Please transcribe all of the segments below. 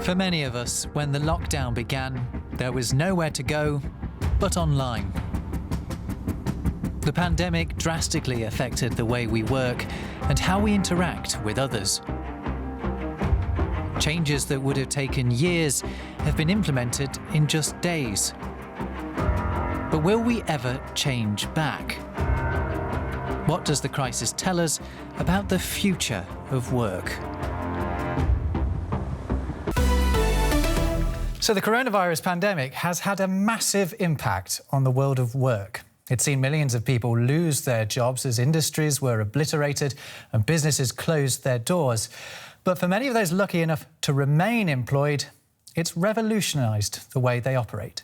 For many of us, when the lockdown began, there was nowhere to go but online. The pandemic drastically affected the way we work and how we interact with others. Changes that would have taken years have been implemented in just days. But will we ever change back? What does the crisis tell us about the future of work? So the coronavirus pandemic has had a massive impact on the world of work. It's seen millions of people lose their jobs as industries were obliterated and businesses closed their doors. But for many of those lucky enough to remain employed, it's revolutionised the way they operate.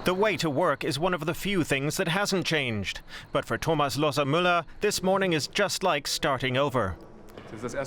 The way to work is one of the few things that hasn't changed. But for Thomas Loser-Müller, this morning is just like starting over.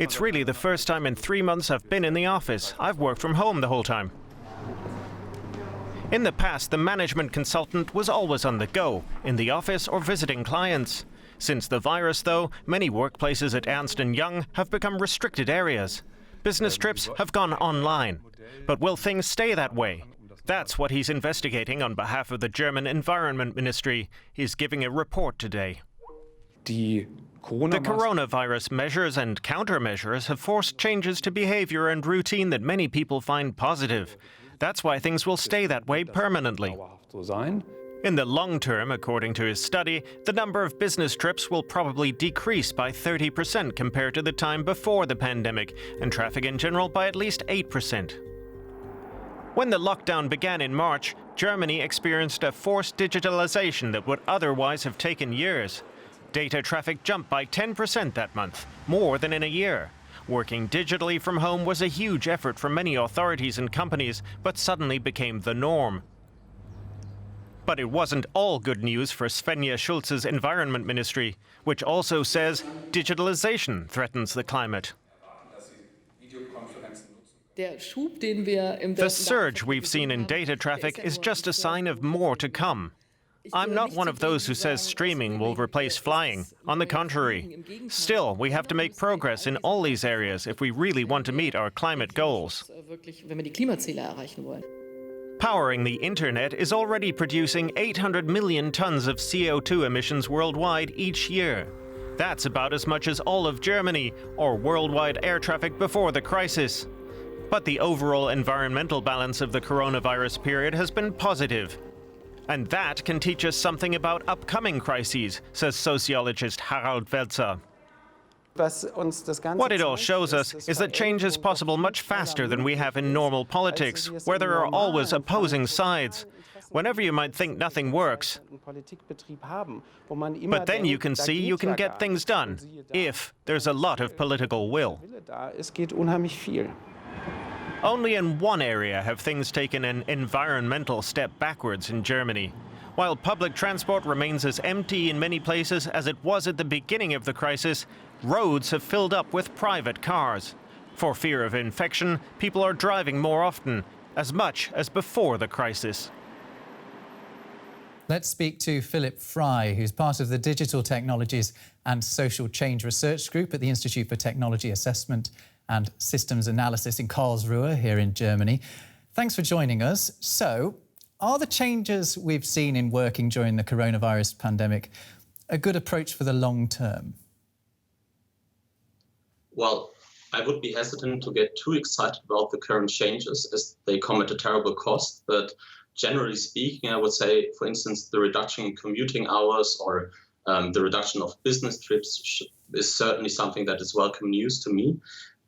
It's really the first time in 3 months I've been in the office. I've worked from home the whole time. In the past, the management consultant was always on the go, in the office or visiting clients. Since the virus, though, many workplaces at Ernst & Young have become restricted areas. Business trips have gone online. But will things stay that way? That's what he's investigating on behalf of the German Environment Ministry. He's giving a report today. The coronavirus measures and countermeasures have forced changes to behavior and routine that many people find positive. That's why things will stay that way permanently. In the long term, according to his study, the number of business trips will probably decrease by 30% compared to the time before the pandemic, and traffic in general by at least 8%. When the lockdown began in March, Germany experienced a forced digitalization that would otherwise have taken years. Data traffic jumped by 10% that month, more than in a year. Working digitally from home was a huge effort for many authorities and companies, but suddenly became the norm. But it wasn't all good news for Svenja Schulze's Environment Ministry, which also says digitalization threatens the climate. The surge we've seen in data traffic is just a sign of more to come. I'm not one of those who says streaming will replace flying. On the contrary. Still, we have to make progress in all these areas if we really want to meet our climate goals. Powering the internet is already producing 800 million tons of CO2 emissions worldwide each year. That's about as much as all of Germany or worldwide air traffic before the crisis. But the overall environmental balance of the coronavirus period has been positive. And that can teach us something about upcoming crises, says sociologist Harald Welzer. What it all shows us is that change is possible much faster than we have in normal politics, where there are always opposing sides. Whenever you might think nothing works. But then you can see you can get things done, if there's a lot of political will. Only in one area have things taken an environmental step backwards in Germany. While public transport remains as empty in many places as it was at the beginning of the crisis, roads have filled up with private cars. For fear of infection, people are driving more often, as much as before the crisis. Let's speak to Philip Fry, who's part of the Digital Technologies and Social Change Research Group at the Institute for Technology Assessment and Systems Analysis in Karlsruhe here in Germany. Thanks for joining us. So, are the changes we've seen in working during the coronavirus pandemic a good approach for the long term? Well, I would be hesitant to get too excited about the current changes as they come at a terrible cost. But generally speaking, I would say, for instance, the reduction in commuting hours or the reduction of business trips is certainly something that is welcome news to me.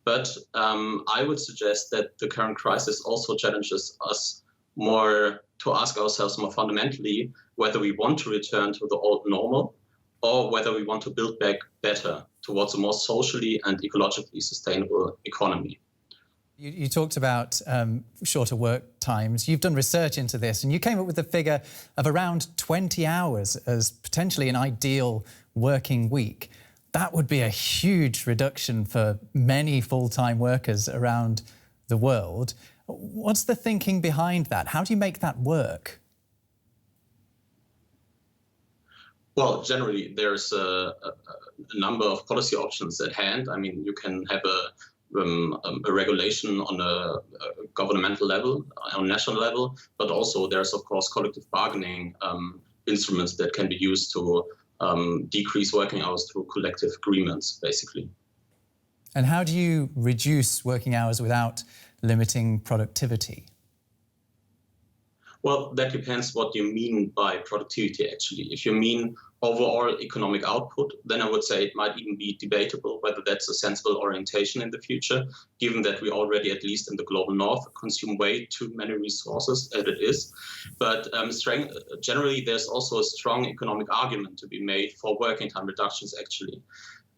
But I would suggest that the current crisis also challenges us more to ask ourselves more fundamentally whether we want to return to the old normal or whether we want to build back better towards a more socially and ecologically sustainable economy. You talked about shorter work times. You've done research into this and you came up with a figure of around 20 hours as potentially an ideal working week. That would be a huge reduction for many full-time workers around the world. What's the thinking behind that? How do you make that work? Well, generally, there's a number of policy options at hand. I mean, you can have a regulation on a governmental level, on national level, but also there's of course collective bargaining instruments that can be used to decrease working hours through collective agreements, basically. And how do you reduce working hours without limiting productivity? Well, that depends what you mean by productivity, actually. If you mean overall economic output, then I would say it might even be debatable whether that's a sensible orientation in the future, given that we already, at least in the global north, consume way too many resources as it is. But generally, there's also a strong economic argument to be made for working time reductions, actually.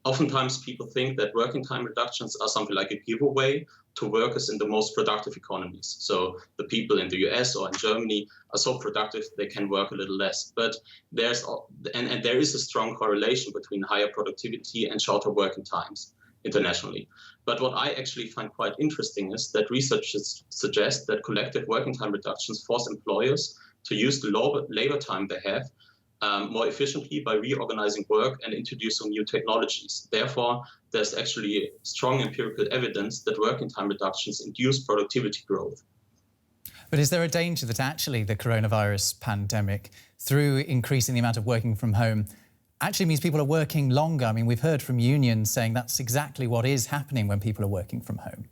Oftentimes, people think that working time reductions are something like a giveaway to workers in the most productive economies. So the people in the US or in Germany are so productive they can work a little less. But there is a strong correlation between higher productivity and shorter working times internationally. But what I actually find quite interesting is that researchers suggest that collective working time reductions force employers to use the labor time they have more efficiently by reorganizing work and introducing new technologies. Therefore, there's actually strong empirical evidence that working time reductions induce productivity growth. But is there a danger that actually the coronavirus pandemic, through increasing the amount of working from home, actually means people are working longer? I mean, we've heard from unions saying that's exactly what is happening when people are working from home.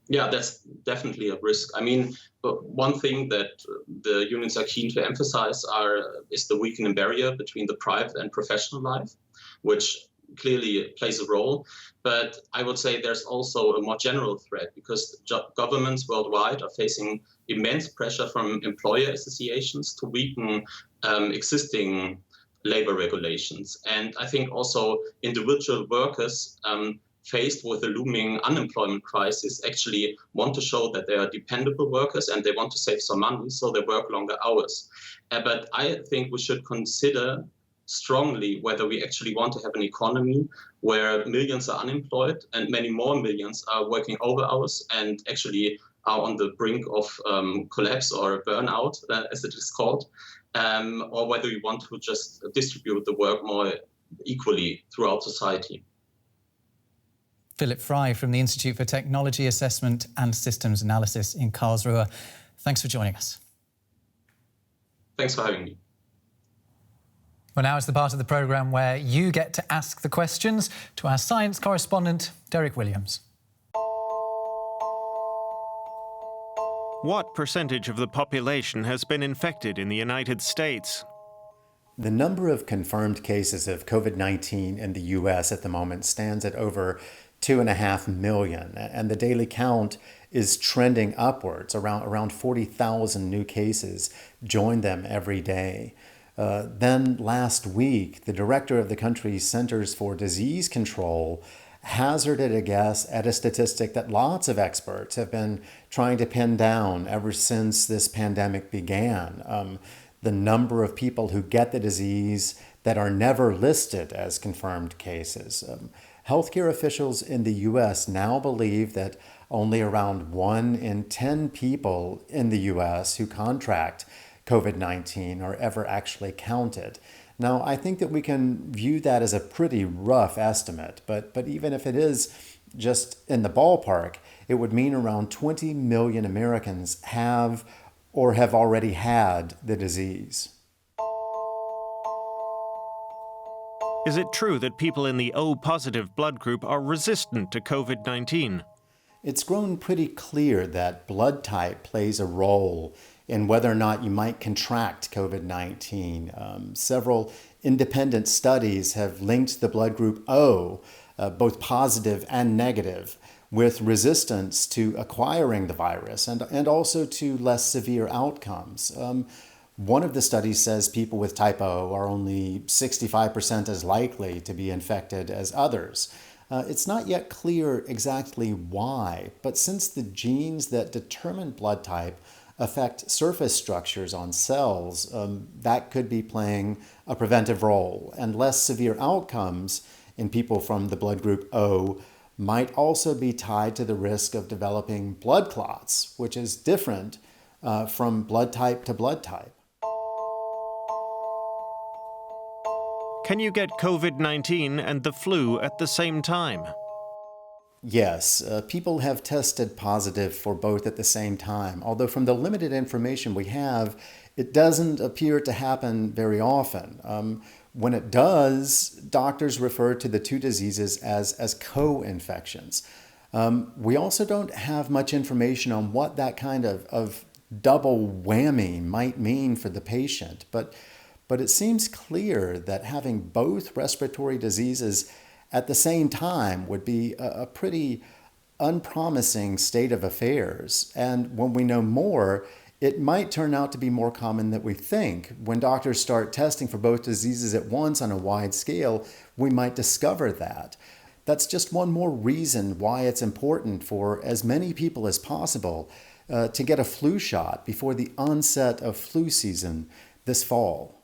Yeah, that's definitely a risk. I mean, one thing that the unions are keen to emphasize is the weakening barrier between the private and professional life, which clearly plays a role. But I would say there's also a more general threat because governments worldwide are facing immense pressure from employer associations to weaken existing labor regulations. And I think also individual workers faced with the looming unemployment crisis actually want to show that they are dependable workers and they want to save some money, so they work longer hours. But I think we should consider strongly whether we actually want to have an economy where millions are unemployed and many more millions are working over hours and actually are on the brink of collapse or burnout, as it is called, or whether we want to just distribute the work more equally throughout society. Philip Fry from the Institute for Technology Assessment and Systems Analysis in Karlsruhe. Thanks for joining us. Thanks for having me. Well, now is the part of the programme where you get to ask the questions to our science correspondent, Derek Williams. What percentage of the population has been infected in the United States? The number of confirmed cases of COVID-19 in the U.S. at the moment stands at over 2.5 million, and the daily count is trending upwards. Around 40,000 new cases join them every day. Then last week, the director of the country's Centers for Disease Control hazarded a guess at a statistic that lots of experts have been trying to pin down ever since this pandemic began. The number of people who get the disease that are never listed as confirmed cases. Healthcare officials in the U.S. now believe that only around 1 in 10 people in the U.S. who contract COVID-19 are ever actually counted. Now, I think that we can view that as a pretty rough estimate, but even if it is just in the ballpark, it would mean around 20 million Americans have or have already had the disease. Is it true that people in the O-positive blood group are resistant to COVID-19? It's grown pretty clear that blood type plays a role in whether or not you might contract COVID-19. Several independent studies have linked the blood group O, both positive and negative, with resistance to acquiring the virus and also to less severe outcomes. One of the studies says people with type O are only 65% as likely to be infected as others. It's not yet clear exactly why, but since the genes that determine blood type affect surface structures on cells, that could be playing a preventive role. And less severe outcomes in people from the blood group O might also be tied to the risk of developing blood clots, which is different from blood type to blood type. Can you get COVID-19 and the flu at the same time? Yes, people have tested positive for both at the same time, although from the limited information we have, it doesn't appear to happen very often. When it does, doctors refer to the two diseases as co-infections. We also don't have much information on what that kind of double whammy might mean for the patient, but it seems clear that having both respiratory diseases at the same time would be a pretty unpromising state of affairs. And when we know more, it might turn out to be more common than we think. When doctors start testing for both diseases at once on a wide scale, we might discover that. That's just one more reason why it's important for as many people as possible to get a flu shot before the onset of flu season this fall.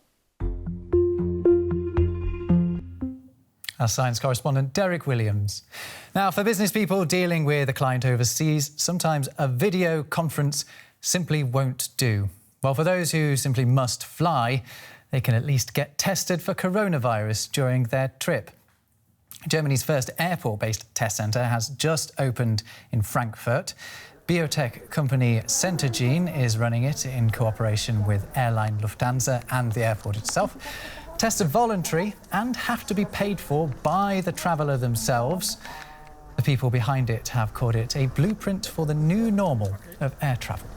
Our science correspondent, Derek Williams. Now, for business people dealing with a client overseas, sometimes a video conference simply won't do. Well, for those who simply must fly, they can at least get tested for coronavirus during their trip. Germany's first airport-based test centre has just opened in Frankfurt. Biotech company Centogene is running it in cooperation with airline Lufthansa and the airport itself. Tests are voluntary and have to be paid for by the traveller themselves. The people behind it have called it a blueprint for the new normal of air travel.